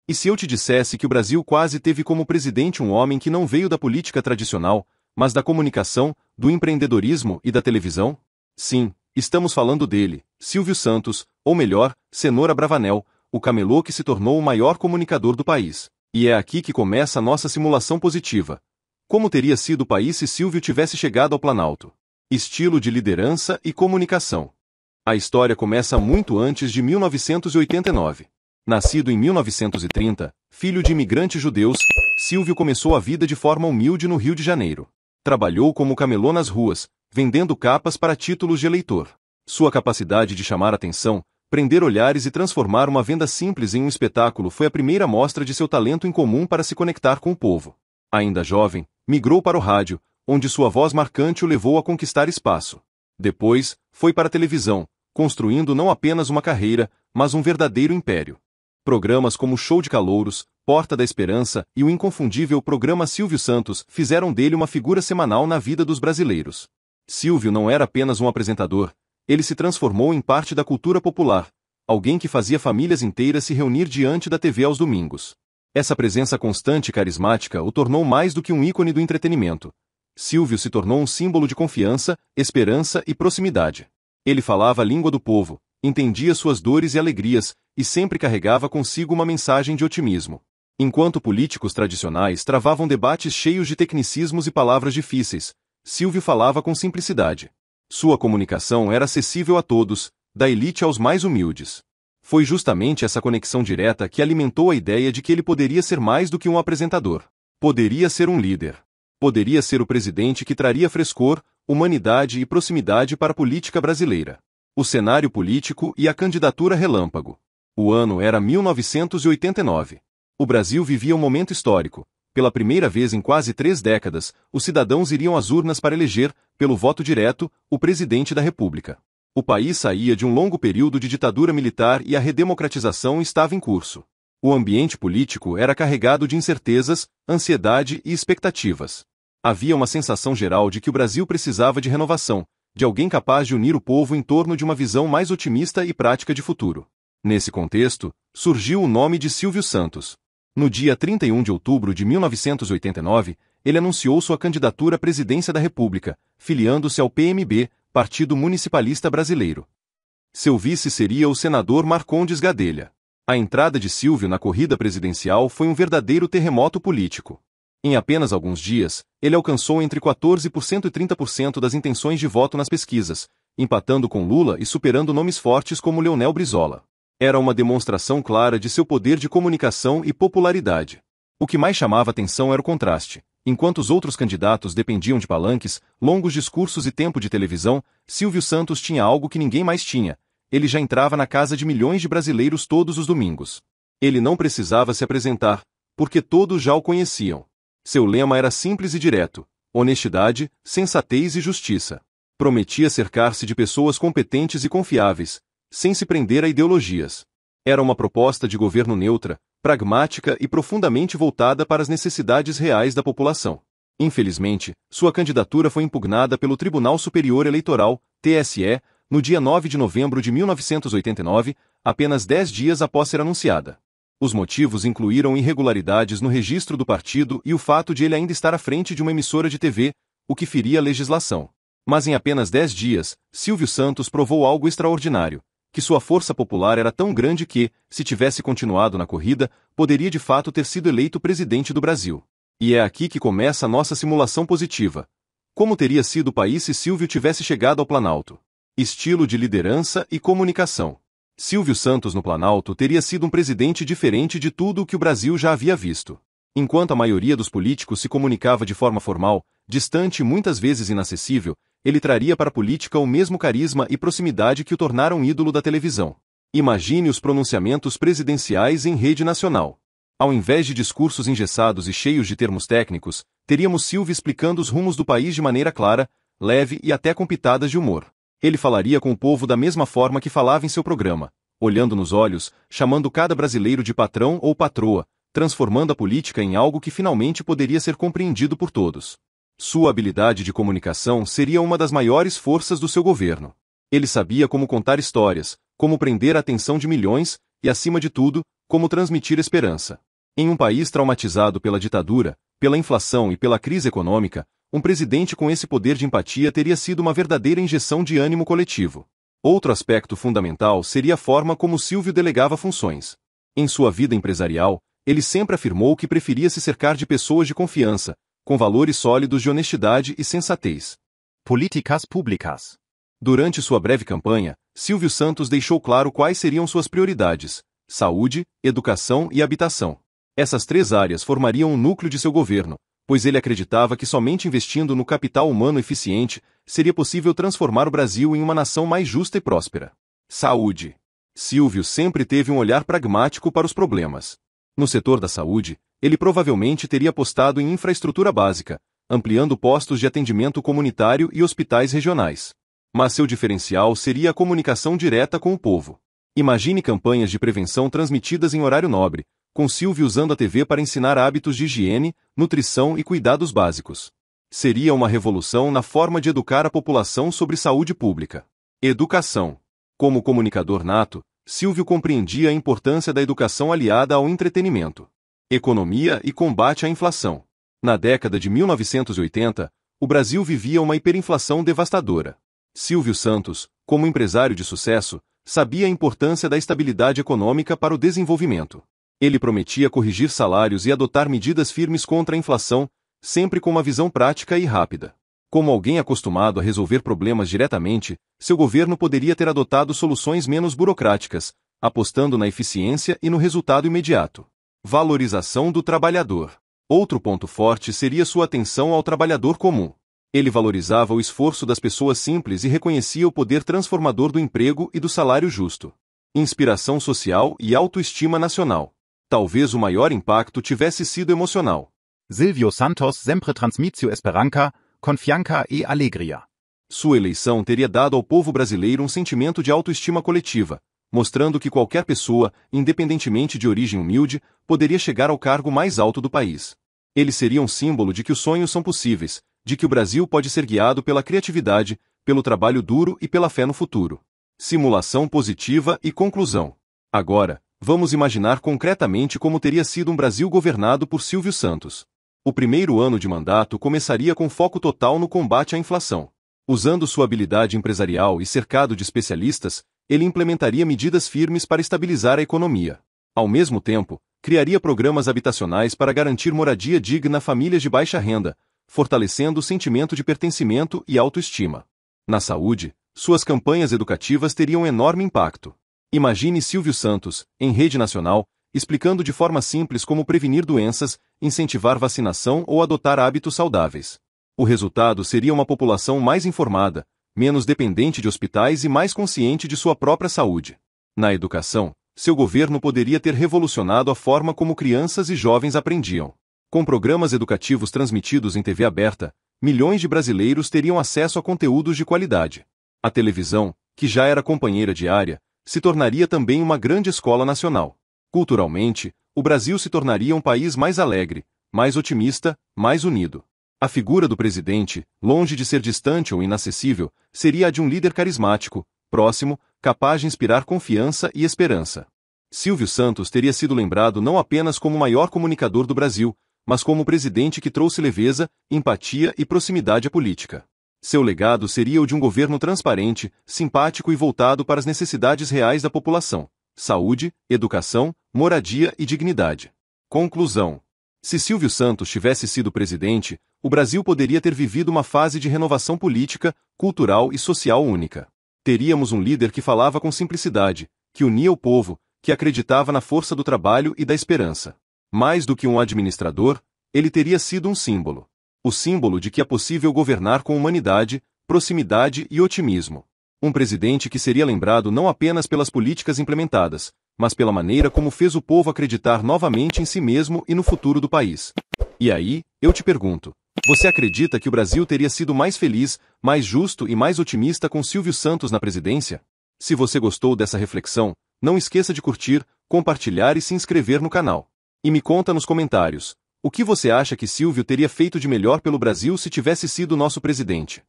E se eu te dissesse que o Brasil quase teve como presidente um homem que não veio da política tradicional, mas da comunicação, do empreendedorismo e da televisão? Sim, estamos falando dele, Silvio Santos, ou melhor, Cenoura Bravanel, o camelô que se tornou o maior comunicador do país. E é aqui que começa a nossa simulação positiva. Como teria sido o país se Silvio tivesse chegado ao Planalto? Estilo de liderança e comunicação. A história começa muito antes de 1989. Nascido em 1930, filho de imigrantes judeus, Silvio começou a vida de forma humilde no Rio de Janeiro. Trabalhou como camelô nas ruas, vendendo capas para títulos de eleitor. Sua capacidade de chamar atenção, prender olhares e transformar uma venda simples em um espetáculo foi a primeira mostra de seu talento incomum para se conectar com o povo. Ainda jovem, migrou para o rádio, onde sua voz marcante o levou a conquistar espaço. Depois, foi para a televisão, construindo não apenas uma carreira, mas um verdadeiro império. Programas como Show de Calouros, Porta da Esperança e o inconfundível programa Silvio Santos fizeram dele uma figura semanal na vida dos brasileiros. Silvio não era apenas um apresentador, ele se transformou em parte da cultura popular, alguém que fazia famílias inteiras se reunir diante da TV aos domingos. Essa presença constante e carismática o tornou mais do que um ícone do entretenimento. Silvio se tornou um símbolo de confiança, esperança e proximidade. Ele falava a língua do povo, entendia suas dores e alegrias, e sempre carregava consigo uma mensagem de otimismo. Enquanto políticos tradicionais travavam debates cheios de tecnicismos e palavras difíceis, Silvio falava com simplicidade. Sua comunicação era acessível a todos, da elite aos mais humildes. Foi justamente essa conexão direta que alimentou a ideia de que ele poderia ser mais do que um apresentador. Poderia ser um líder. Poderia ser o presidente que traria frescor, humanidade e proximidade para a política brasileira. O cenário político e a candidatura relâmpago. O ano era 1989. O Brasil vivia um momento histórico. Pela primeira vez em quase 3 décadas, os cidadãos iriam às urnas para eleger, pelo voto direto, o presidente da República. O país saía de um longo período de ditadura militar e a redemocratização estava em curso. O ambiente político era carregado de incertezas, ansiedade e expectativas. Havia uma sensação geral de que o Brasil precisava de renovação, de alguém capaz de unir o povo em torno de uma visão mais otimista e prática de futuro. Nesse contexto, surgiu o nome de Silvio Santos. No dia 31 de outubro de 1989, ele anunciou sua candidatura à presidência da República, filiando-se ao PMB, Partido Municipalista Brasileiro. Seu vice seria o senador Marcondes Gadelha. A entrada de Silvio na corrida presidencial foi um verdadeiro terremoto político. Em apenas alguns dias, ele alcançou entre 14% e 30% das intenções de voto nas pesquisas, empatando com Lula e superando nomes fortes como Leonel Brizola. Era uma demonstração clara de seu poder de comunicação e popularidade. O que mais chamava atenção era o contraste. Enquanto os outros candidatos dependiam de palanques, longos discursos e tempo de televisão, Silvio Santos tinha algo que ninguém mais tinha. Ele já entrava na casa de milhões de brasileiros todos os domingos. Ele não precisava se apresentar, porque todos já o conheciam. Seu lema era simples e direto: honestidade, sensatez e justiça. Prometia cercar-se de pessoas competentes e confiáveis, sem se prender a ideologias. Era uma proposta de governo neutra, pragmática e profundamente voltada para as necessidades reais da população. Infelizmente, sua candidatura foi impugnada pelo Tribunal Superior Eleitoral, TSE, no dia 9 de novembro de 1989, apenas 10 dias após ser anunciada. Os motivos incluíram irregularidades no registro do partido e o fato de ele ainda estar à frente de uma emissora de TV, o que feria a legislação. Mas em apenas 10 dias, Silvio Santos provou algo extraordinário, que sua força popular era tão grande que, se tivesse continuado na corrida, poderia de fato ter sido eleito presidente do Brasil. E é aqui que começa a nossa simulação positiva. Como teria sido o país se Silvio tivesse chegado ao Planalto? Estilo de liderança e comunicação. Silvio Santos no Planalto teria sido um presidente diferente de tudo o que o Brasil já havia visto. Enquanto a maioria dos políticos se comunicava de forma formal, distante e muitas vezes inacessível, ele traria para a política o mesmo carisma e proximidade que o tornaram ídolo da televisão. Imagine os pronunciamentos presidenciais em rede nacional. Ao invés de discursos engessados e cheios de termos técnicos, teríamos Silvio explicando os rumos do país de maneira clara, leve e até com pitadas de humor. Ele falaria com o povo da mesma forma que falava em seu programa, olhando nos olhos, chamando cada brasileiro de patrão ou patroa, transformando a política em algo que finalmente poderia ser compreendido por todos. Sua habilidade de comunicação seria uma das maiores forças do seu governo. Ele sabia como contar histórias, como prender a atenção de milhões, e acima de tudo, como transmitir esperança. Em um país traumatizado pela ditadura, pela inflação e pela crise econômica, um presidente com esse poder de empatia teria sido uma verdadeira injeção de ânimo coletivo. Outro aspecto fundamental seria a forma como Silvio delegava funções. Em sua vida empresarial, ele sempre afirmou que preferia se cercar de pessoas de confiança, com valores sólidos de honestidade e sensatez. Políticas públicas. Durante sua breve campanha, Silvio Santos deixou claro quais seriam suas prioridades: saúde, educação e habitação. Essas três áreas formariam o núcleo de seu governo, pois ele acreditava que somente investindo no capital humano eficiente seria possível transformar o Brasil em uma nação mais justa e próspera. Saúde. Silvio sempre teve um olhar pragmático para os problemas. No setor da saúde, ele provavelmente teria apostado em infraestrutura básica, ampliando postos de atendimento comunitário e hospitais regionais. Mas seu diferencial seria a comunicação direta com o povo. Imagine campanhas de prevenção transmitidas em horário nobre, com Silvio usando a TV para ensinar hábitos de higiene, nutrição e cuidados básicos. Seria uma revolução na forma de educar a população sobre saúde pública. Educação. Como comunicador nato, Silvio compreendia a importância da educação aliada ao entretenimento. Economia e combate à inflação. Na década de 1980, o Brasil vivia uma hiperinflação devastadora. Silvio Santos, como empresário de sucesso, sabia a importância da estabilidade econômica para o desenvolvimento. Ele prometia corrigir salários e adotar medidas firmes contra a inflação, sempre com uma visão prática e rápida. Como alguém acostumado a resolver problemas diretamente, seu governo poderia ter adotado soluções menos burocráticas, apostando na eficiência e no resultado imediato. Valorização do trabalhador. Outro ponto forte seria sua atenção ao trabalhador comum. Ele valorizava o esforço das pessoas simples e reconhecia o poder transformador do emprego e do salário justo. Inspiração social e autoestima nacional. Talvez o maior impacto tivesse sido emocional. Silvio Santos sempre transmitio esperança, confiança e alegria. Sua eleição teria dado ao povo brasileiro um sentimento de autoestima coletiva, mostrando que qualquer pessoa, independentemente de origem humilde, poderia chegar ao cargo mais alto do país. Ele seria um símbolo de que os sonhos são possíveis, de que o Brasil pode ser guiado pela criatividade, pelo trabalho duro e pela fé no futuro. Simulação positiva e conclusão. Agora, vamos imaginar concretamente como teria sido um Brasil governado por Silvio Santos. O primeiro ano de mandato começaria com foco total no combate à inflação. Usando sua habilidade empresarial e cercado de especialistas, ele implementaria medidas firmes para estabilizar a economia. Ao mesmo tempo, criaria programas habitacionais para garantir moradia digna a famílias de baixa renda, fortalecendo o sentimento de pertencimento e autoestima. Na saúde, suas campanhas educativas teriam enorme impacto. Imagine Silvio Santos, em rede nacional, explicando de forma simples como prevenir doenças, incentivar vacinação ou adotar hábitos saudáveis. O resultado seria uma população mais informada, menos dependente de hospitais e mais consciente de sua própria saúde. Na educação, seu governo poderia ter revolucionado a forma como crianças e jovens aprendiam. Com programas educativos transmitidos em TV aberta, milhões de brasileiros teriam acesso a conteúdos de qualidade. A televisão, que já era companheira diária, se tornaria também uma grande escola nacional. Culturalmente, o Brasil se tornaria um país mais alegre, mais otimista, mais unido. A figura do presidente, longe de ser distante ou inacessível, seria a de um líder carismático, próximo, capaz de inspirar confiança e esperança. Silvio Santos teria sido lembrado não apenas como o maior comunicador do Brasil, mas como o presidente que trouxe leveza, empatia e proximidade à política. Seu legado seria o de um governo transparente, simpático e voltado para as necessidades reais da população: saúde, educação, moradia e dignidade. Conclusão. Se Silvio Santos tivesse sido presidente, o Brasil poderia ter vivido uma fase de renovação política, cultural e social única. Teríamos um líder que falava com simplicidade, que unia o povo, que acreditava na força do trabalho e da esperança. Mais do que um administrador, ele teria sido um símbolo. O símbolo de que é possível governar com humanidade, proximidade e otimismo. Um presidente que seria lembrado não apenas pelas políticas implementadas, mas pela maneira como fez o povo acreditar novamente em si mesmo e no futuro do país. E aí, eu te pergunto, você acredita que o Brasil teria sido mais feliz, mais justo e mais otimista com Silvio Santos na presidência? Se você gostou dessa reflexão, não esqueça de curtir, compartilhar e se inscrever no canal. E me conta nos comentários, o que você acha que Silvio teria feito de melhor pelo Brasil se tivesse sido nosso presidente?